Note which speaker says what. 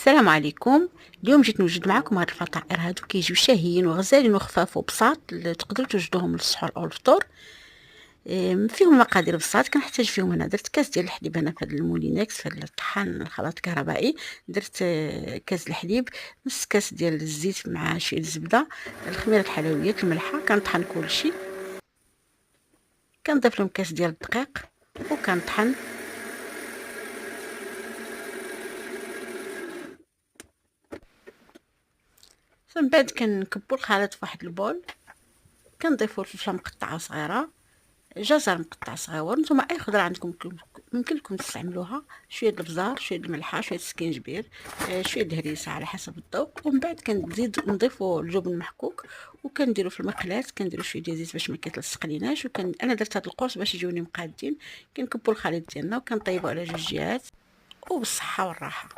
Speaker 1: السلام عليكم. اليوم جيت نوجد معكم هاد الفطائر هادو كيجيو شاهيين وغزالين وخفاف وبساط تقدروا توجدوهم للسحور او الفطور. فيهم مقادير بساط. كنحتاج فيهم هنا درت كاس ديال الحليب هنا في هاد المولينكس في هاد الطحان الخلاط الكهربائي. درت كاس الحليب، نص كاس ديال الزيت مع شويه الزبده، الخميره الحلويات، الملحه. كنطحن كلشي، كنضيف لهم كاس ديال الدقيق وكنطحن. من بعد كنكبو الخليط في واحد البول، كنضيفو الفلفله مقطعه صغيره، جزر مقطع صغيور. نتوما اي خضره عندكم ممكن لكم تستعملوها، شويه د البزار، شويه د الملحه، شويه السكينجبير، شويه د الهريسه على حسب الذوق. ومن بعد كنزيد نضيفوا الجبن المحكوك وكنديروا في المقلاة، كنديروا شويه ديال الزيت باش ما كيتلصق ليناش. انا درت هاد القرص باش يجوني مقادين. كنكبوا الخليط ديالنا وكنطيبوا على جوج جهات، وبالصحه والراحه.